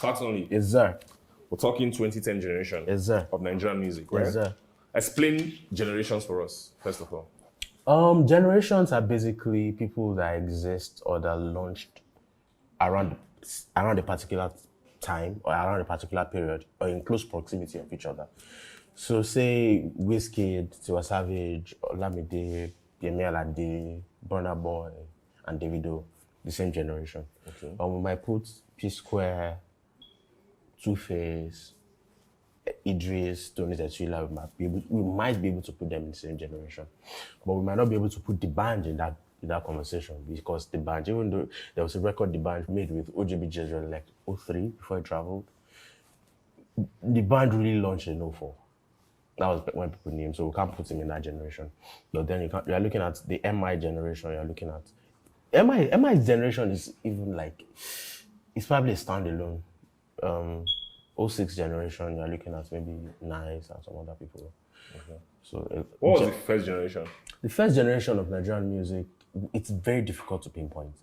Certainly. Yes, sir. We're talking 2010 generation Yes, sir. of Nigerian music, right? Yes, sir. Explain generations for us, first of all. Generations are basically people that exist or that launched around a particular time or around a particular period or in close proximity of each other. So say WizKid's, Tiwa Savage, Olamide, Yemi Alade, Burna Boy, and Davido, the same generation. Okay. We might put P-Square, Two-Face, Idris, Tony Tetsuila, we might be able to put them in the same generation. But we might not be able to put the band in that conversation because the band, even though there was a record the band made with OJB Jezreel like 03 before it traveled, the band really launched in 04. That was when people knew him, so we can't put him in that generation. But then you are looking at the MI generation, you're looking at MI's generation is even like, it's probably a standalone. 06 generation, you're looking at maybe Nice and some other people. Okay. So what was the first generation? The first generation of Nigerian music, it's very difficult to pinpoint.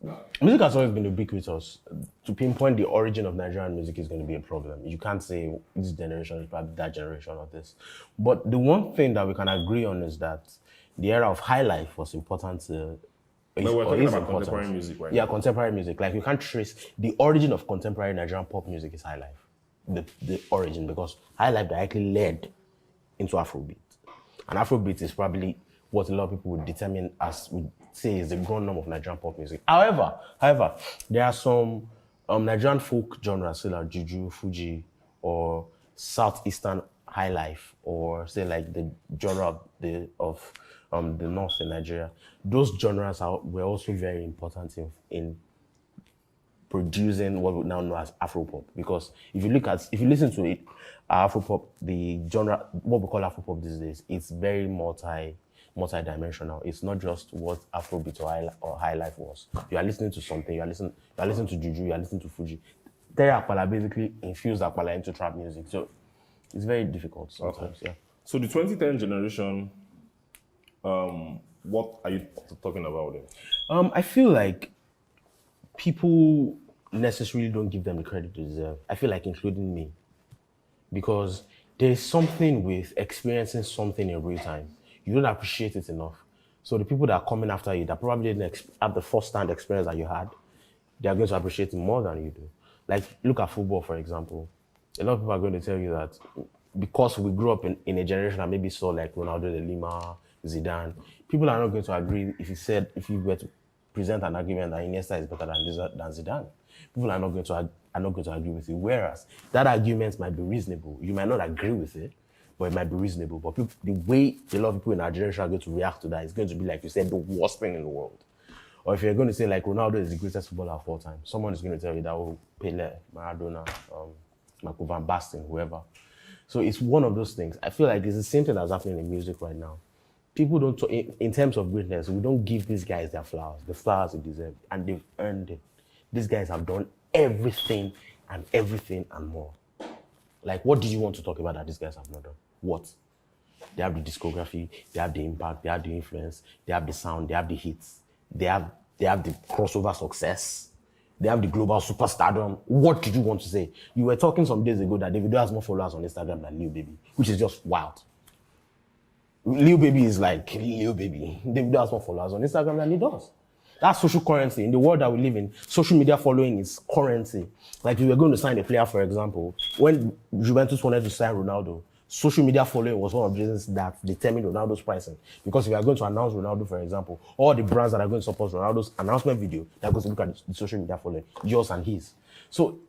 Music has always been ubiquitous. To pinpoint the origin of Nigerian music is going to be a problem. You can't say this generation is probably that generation or this. But the one thing that we can agree on is that the era of high life was important to... But we're talking about contemporary music, right? Yeah, contemporary music. Like you can't trace... The origin of contemporary Nigerian pop music is high life. The origin, because high life directly led into Afrobeat. And Afrobeat is probably what a lot of people would determine as, would say, is the grown norm of Nigerian pop music. However, there are some Nigerian folk genres, say like Juju, Fuji, or Southeastern high life, or say like the genre of the north in Nigeria. Those genres were also very important in producing what we now know as Afropop. Because if you listen to it, Afropop, the genre, what we call Afropop these days, it's very multi-dimensional. It's not just what Afrobeat or high life was. You are listening to something, you are listening to Juju, you are listening to Fuji. Terry Akpala basically infused Akpala into trap music. So it's very difficult sometimes, yeah. So the 2010 generation, what are you talking about there? I feel like people necessarily don't give them the credit they deserve. I feel like including me. Because there's something with experiencing something in real time. You don't appreciate it enough. So the people that are coming after you, that probably didn't have the first-hand experience that you had, they are going to appreciate it more than you do. Like, look at football, for example. A lot of people are going to tell you that because we grew up in a generation that maybe saw like Ronaldo de Lima, Zidane, people are not going to agree if you were to present an argument that Iniesta is better than Zidane. People are not going to agree with you. Whereas that argument might be reasonable. You might not agree with it, but it might be reasonable. But the way a lot of people in our generation are going to react to that is going to be like you said, the worst thing in the world. Or if you're going to say like Ronaldo is the greatest footballer of all time, someone is going to tell you that Pele, Maradona, Michael Van Basten, whoever. So it's one of those things. I feel like it's the same thing that's happening in music right now. People don't talk, in terms of greatness, we don't give these guys the flowers they deserve, and they've earned it. These guys have done everything and more. Like, what do you want to talk about that these guys have not done? What? They have the discography, they have the impact, they have the influence, they have the sound, they have the hits, they have the crossover success, they have the global superstardom. What did you want to say? You were talking some days ago that Davido has more followers on Instagram than Lil Baby, which is just wild. Lil Baby is like Lil Baby. Davido has more followers on Instagram than he does. That's social currency. In the world that we live in, social media following is currency. Like if you were going to sign a player, for example, when Juventus wanted to sign Ronaldo, social media following was one of the reasons that determined Ronaldo's pricing. Because if you are going to announce Ronaldo, for example, all the brands that are going to support Ronaldo's announcement video, they're going to look at the social media following, yours and his. So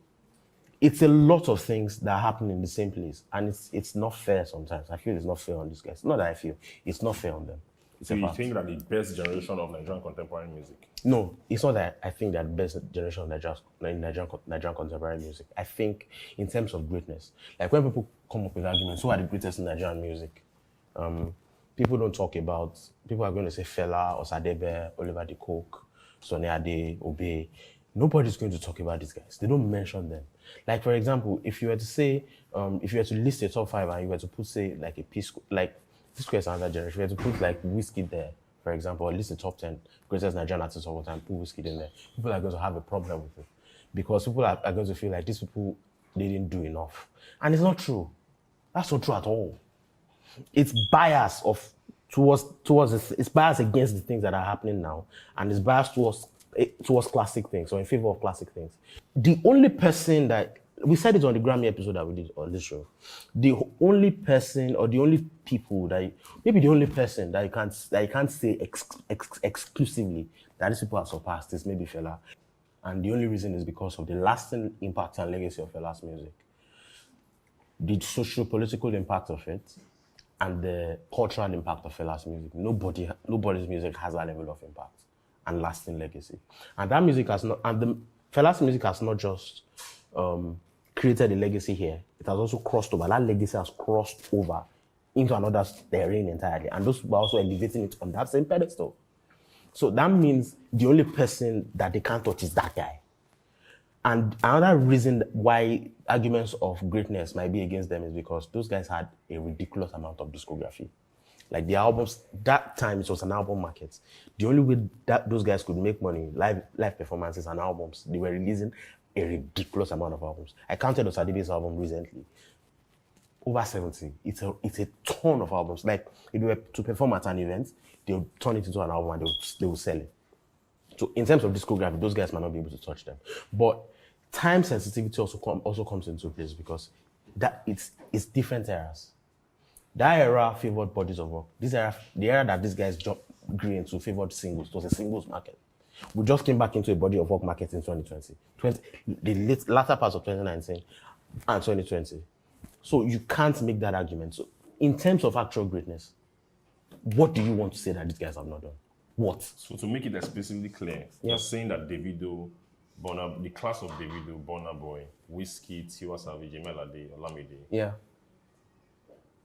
it's a lot of things that happen in the same place. And it's not fair sometimes. I feel it's not fair on these guys. Not that I feel. It's not fair on them. So you think that the best generation of Nigerian contemporary music? No, it's not that I think that the best generation of Nigerian contemporary music. I think in terms of greatness, like when people come up with arguments, who are the greatest in Nigerian music? People don't talk about, people are going to say Fela, Osadebe, Oliver De Coke, Sonny Ade, Obey. Nobody's going to talk about these guys. They don't mention them. Like for example, if you were to say, if you were to list a top 5 and you were to put say like a piece, like P-Square is another generation. We have to put like WizKid there, for example, or at least the top 10 greatest Nigerian artists of all time, put WizKid in there. People are going to have a problem with it. Because people are going to feel like these people they didn't do enough. And it's not true. That's not true at all. It's bias it's bias against the things that are happening now, and it's bias towards classic things, or in favor of classic things. The only person that we said it on the Grammy episode that we did on this show, the only person or the only people that maybe the only person that you can't say exclusively that these people have surpassed is maybe Fela, and the only reason is because of the lasting impact and legacy of Fela's music, the socio-political impact of it, and the cultural impact of Fela's music. Nobody's music has that level of impact and lasting legacy. And that music has not, and the Fela's music has not just created a legacy here, it has also crossed over. That legacy has crossed over into another terrain entirely. And those people are also elevating it on that same pedestal. So that means the only person that they can't touch is that guy. And another reason why arguments of greatness might be against them is because those guys had a ridiculous amount of discography. Like the albums, that time it was an album market. The only way that those guys could make money, live performances and albums, they were releasing a ridiculous amount of albums. I counted Osadibe's album recently. Over 70. It's a ton of albums. Like if they were to perform at an event, they'll turn it into an album and they will sell it. So in terms of discography, those guys might not be able to touch them. But time sensitivity also comes into place because that it's different eras. That era favored bodies of work. The era that these guys grew into favored singles. It was a singles market. We just came back into a body of work market in 2020. The latter parts of 2019 and 2020. So you can't make that argument. So in terms of actual greatness, what do you want to say that these guys have not done? What? So to make it explicitly clear, you're saying that Davido, the class of Davido, Burna Boy, WizKids, Tiwa Savage, Yemi Alade, Olamide,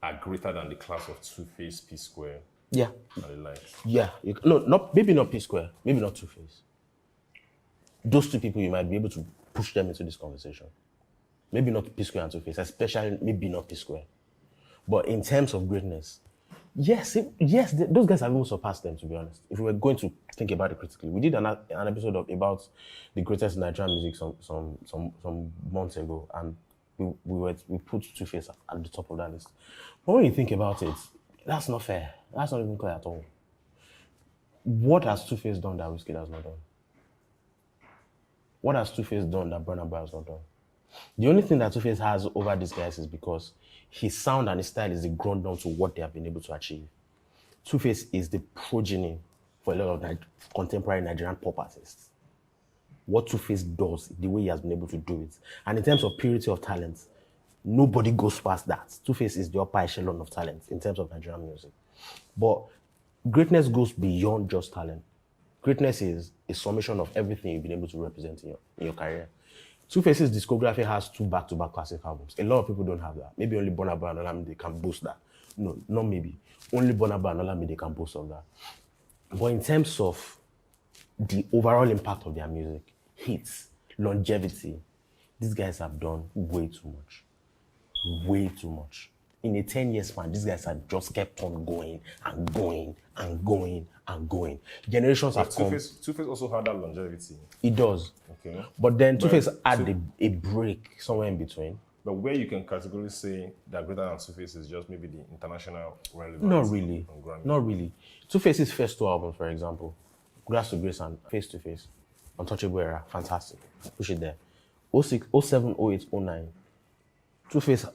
are greater than the class of Two-Face, P-Square, and the likes. Yeah. Maybe not P-Square, maybe not Two-Face. Those two people, you might be able to push them into this conversation. Maybe not P-Square and Two-Face, especially maybe not P-Square. But in terms of greatness, yes, those guys have even surpassed them, to be honest. If we were going to think about it critically, we did an episode about the greatest Nigerian music some months ago, and we put Two-Face at the top of that list. But when you think about it, that's not fair. That's not even clear at all. What has Two-Face done that WizKid has not done? What has Two-Face done that Burna Boy has not done? The only thing that Two-Face has over these guys is because his sound and his style is grown down to what they have been able to achieve. Two-Face is the progeny for a lot of contemporary Nigerian pop artists. What Two-Face does, the way he has been able to do it. And in terms of purity of talent, nobody goes past that. Two-Face is the upper echelon of talent in terms of Nigerian music. But greatness goes beyond just talent. Greatness is a summation of everything you've been able to represent in your career. Two-Face's discography has 2 back-to-back classic albums. A lot of people don't have that. Maybe only Burna Boy and Olamide can boast that. No, not maybe. Only Burna Boy and Olamide can boast of that. But in terms of the overall impact of their music, hits, longevity, these guys have done way too much. Way too much. In a 10-year span, these guys have just kept on going and going and going and going. Generations have come. Two-Face also had that longevity. It does. Okay. But then Two-Face had a break somewhere in between. But where you can categorically say that greater than Two-Face is just maybe the international relevance. Not really. Not really. Two-Face's first 2 albums, for example, Grass to Grace and Face to Face, Untouchable Era, fantastic. Push it there. 06, 07, 08, 09, Two-Face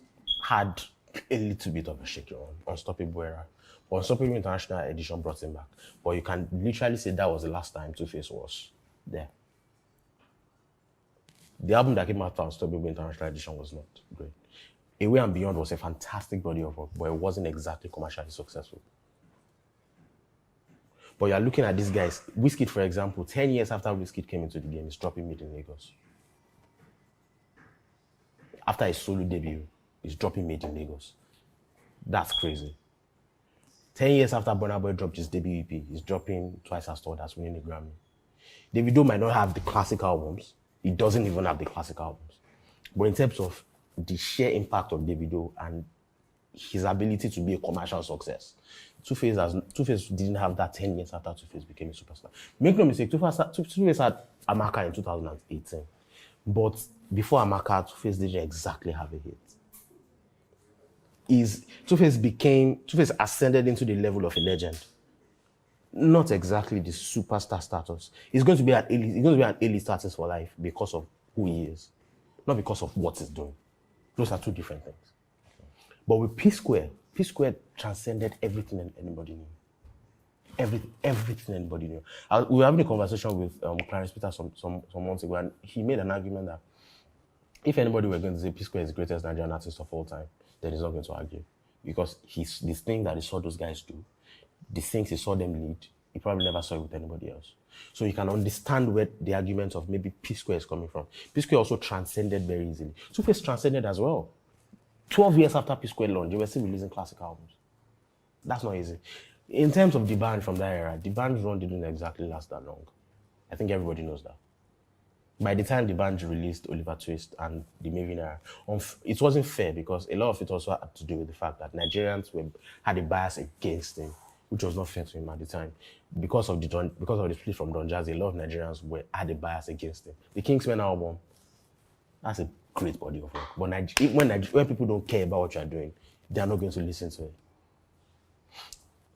had a little bit of a shaky on Unstoppable Era. But Unstoppable International Edition brought him back. But you can literally say that was the last time Two-Face was there. The album that came after Unstoppable International Edition was not great. Away and Beyond was a fantastic body of work, but it wasn't exactly commercially successful. But you're looking at these guys. WizKid, for example, 10 years after WizKid came into the game, he's dropping Made in Lagos. After his solo debut, he's dropping Made in Lagos. That's crazy. 10 years after Burna Boy dropped his debut EP, he's dropping Twice as Tall, that's winning the Grammy. Davido might not have the classic albums. He doesn't even have the classic albums. But in terms of the sheer impact of Davido and his ability to be a commercial success, Two-Face didn't have that 10 years after Two-Face became a superstar. Make no mistake, Two-Face had Amaka in 2018. But before Amaka, Two-Face didn't exactly have a hit. Two-Face ascended into the level of a legend. Not exactly the superstar status. He's going to be an A-list status for life because of who he is, not because of what he's doing. Those are two different things. But with P-Square transcended everything and anybody knew. Everything anybody knew. We were having a conversation with Clarence Peter some months ago, and he made an argument that if anybody were going to say P-Square is the greatest Nigerian artist of all time, then he's not going to argue. Because this thing that he saw those guys do, the things he saw them lead, he probably never saw it with anybody else. So you can understand where the argument of maybe P-Square is coming from. P-Square also transcended very easily. Two-Face transcended as well. 12 years after P-Square launch, they were still releasing classic albums. That's not easy. In terms of the band from that era, the band's run didn't exactly last that long. I think everybody knows that. By the time the band released Oliver Twist and the Maven era, it wasn't fair because a lot of it also had to do with the fact that Nigerians had a bias against him, which was not fair to him at the time. Because of the split from Don Jazzy, a lot of Nigerians had a bias against him. The Kingsmen album, that's a great body of work. But when people don't care about what you're doing, they're not going to listen to it.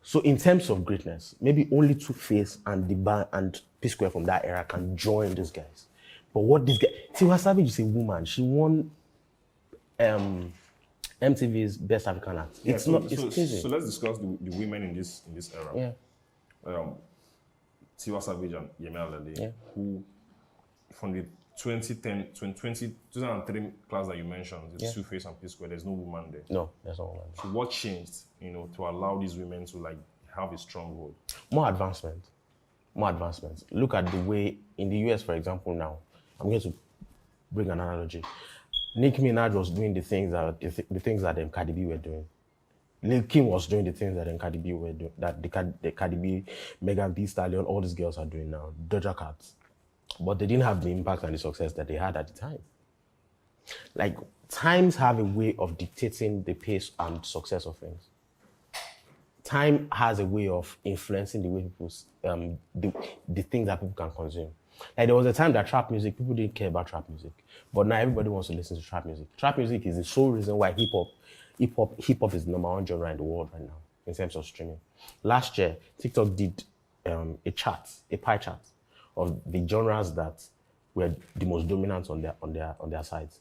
So in terms of greatness, maybe only Two-Face and the band and P-Square from that era can join these guys. But what this guy, Tiwa Savage is a woman. She won MTV's Best African Act. Yeah, it's crazy. So let's discuss the women in this era. Yeah. Tiwa Savage and Yemi Alade, who from the 2003 class that you mentioned, the Two-Face and P-Square, there's no woman there. No, there's no woman. So what changed, to allow these women to have a strong hold? More advancement. Look at the way in the US, for example, now. I'm going to bring an analogy. Nicki Minaj was doing the things that Cardi B were doing. Lil Kim was doing the things that Cardi B were doing, that the Cardi B, Megan Thee Stallion, all these girls are doing now. Doja Cat. But they didn't have the impact and the success that they had at the time. Times have a way of dictating the pace and success of things. Time has a way of influencing the way people, the things that people can consume. There was a time that trap music, people didn't care about trap music. But now everybody wants to listen to trap music. Trap music is the sole reason why hip-hop is the #1 genre in the world right now, in terms of streaming. Last year, TikTok did a pie chart of the genres that were the most dominant on their sites.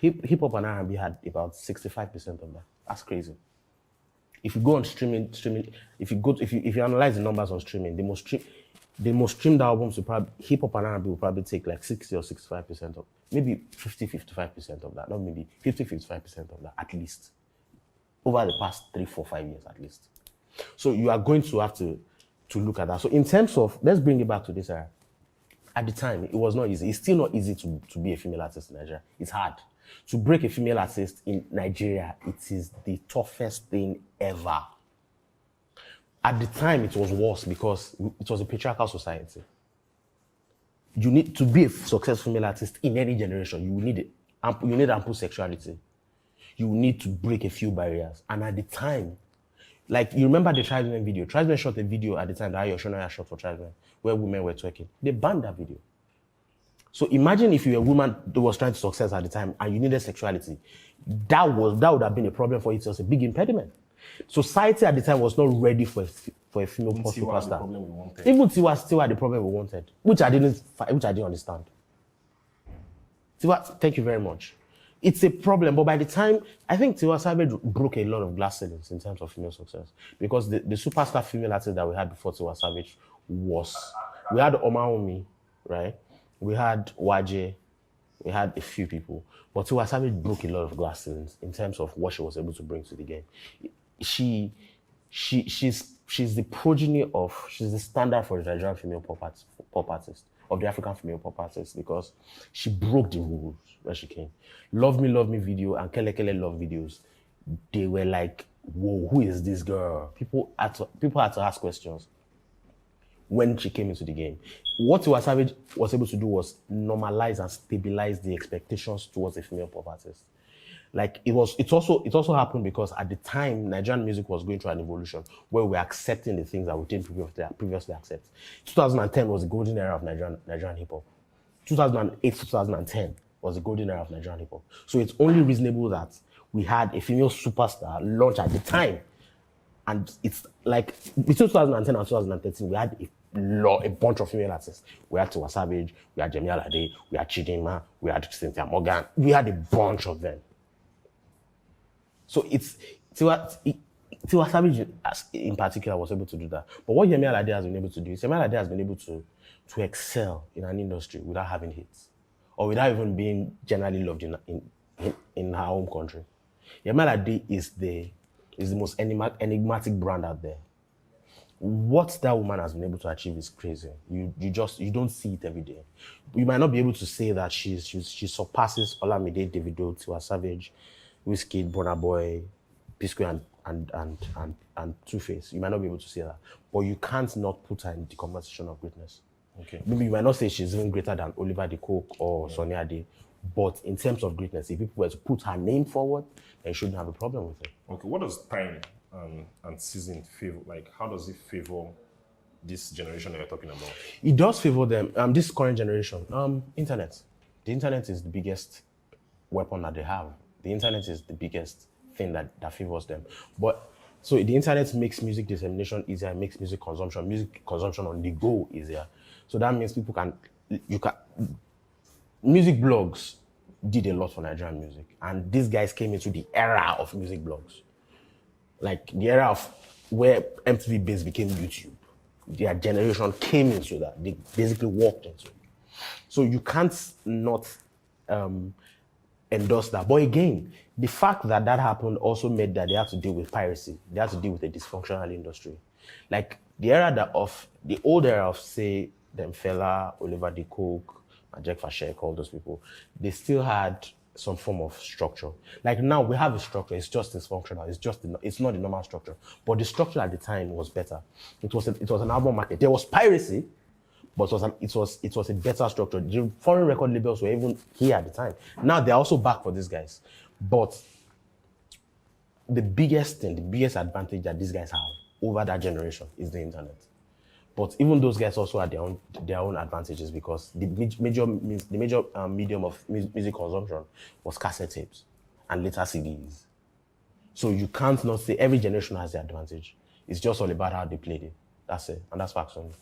Hip-hop and R&B had about 65% of that. That's crazy. If you go on streaming, if you analyze the numbers on streaming, the most streamed albums hip-hop and R&B will probably take 60 or 65% of, maybe 50-55% of that, not maybe 50-55% of that at least, over the past 3, 4, 5 years at least. So you are going to have to look at that. So in terms of, let's bring it back to this era. At the time, it was not easy. It's still not easy to be a female artist in Nigeria. It's hard. To break a female artist in Nigeria, it is the toughest thing ever. At the time, it was worse because it was a patriarchal society. You need to be a successful female artist in any generation. You need ample sexuality. You need to break a few barriers. And at the time, you remember the Tribesmen video. Tribesmen shot a video at the time that Ayoshonaya shot for Tribesmen, where women were twerking. They banned that video. So imagine if you were a woman that was trying to success at the time and you needed sexuality. That would have been a problem for it. It was a big impediment. Society at the time was not ready for a female superstar. Even Tiwa still had the problem we wanted, which I didn't understand. Tiwa, thank you very much. It's a problem, but by the time, I think Tiwa Savage broke a lot of glass ceilings in terms of female success. Because the superstar female artist that we had before Tiwa Savage we had Omaomi, right? We had Waje, we had a few people. But Tiwa Savage broke a lot of glass ceilings in terms of what she was able to bring to the game. She's the progeny she's the standard for the Nigerian female pop artist, of the African female pop artist, because she broke the rules when she came. Love Me video and Kele Kele Love videos, they were like, whoa, who is this girl? People had to ask questions when she came into the game. What Tiwa Savage was able to do was normalize and stabilize the expectations towards a female pop artist. It also happened because at the time, Nigerian music was going through an evolution where we were accepting the things that we didn't previously accept. 2010 was the golden era of Nigerian hip-hop. 2008, 2010 was the golden era of Nigerian hip hop. So it's only reasonable that we had a female superstar launch at the time. And it's like between 2010 and 2013, we had a bunch of female artists. We had Tiwa Savage, we had Yemi Alade, we had Chidinma, we had Cynthia Morgan. We had a bunch of them. So it's Tiwa Savage in particular was able to do that. But what Yemi Alade has been able to do is Yemi Alade has been able to excel in an industry without having hits or without even being generally loved in her home country. Yemi Alade is the most enigmatic brand out there. What that woman has been able to achieve is crazy. You don't see it every day. You might not be able to say that she surpasses Olamide, Davido, Tiwa Savage, WizKid, Burna Boy, P-Square, and Two-Face. You might not be able to say that, but you can't not put her in the conversation of greatness. Okay. Maybe you might not say she's even greater than Oliver De Coque or Sunny Ade, but in terms of greatness, if people were to put her name forward, then you shouldn't have a problem with it. Okay, what does time and season favor? Like, how does it favor this generation that you're talking about? It does favor them. This current generation, internet. The internet is the biggest weapon that they have. The internet is the biggest thing that favors them. But so the internet makes music dissemination easier, it makes music consumption on the go easier. So that means music blogs did a lot for Nigerian music. And these guys came into the era of music blogs. Like the era of where MTV Base became YouTube. Their generation came into that. They basically walked into it. So you can't not endorse that. But again, the fact that happened also made that they have to deal with piracy. They have to deal with a dysfunctional industry. Like the old era of, say, them Fela, Oliver De Coque, Jack Fashek, all those people, they still had some form of structure. Like now we have a structure, it's just dysfunctional. It's not the normal structure. But the structure at the time was better. It was an album market. There was piracy, but it was a better structure. The foreign record labels were even here at the time. Now they're also back for these guys. But the biggest advantage that these guys have over that generation is the internet. But even those guys also had their own advantages because the major medium of music consumption was cassette tapes and later CDs. So you can't not say every generation has their advantage. It's just all about how they played it. That's it, and that's facts on it.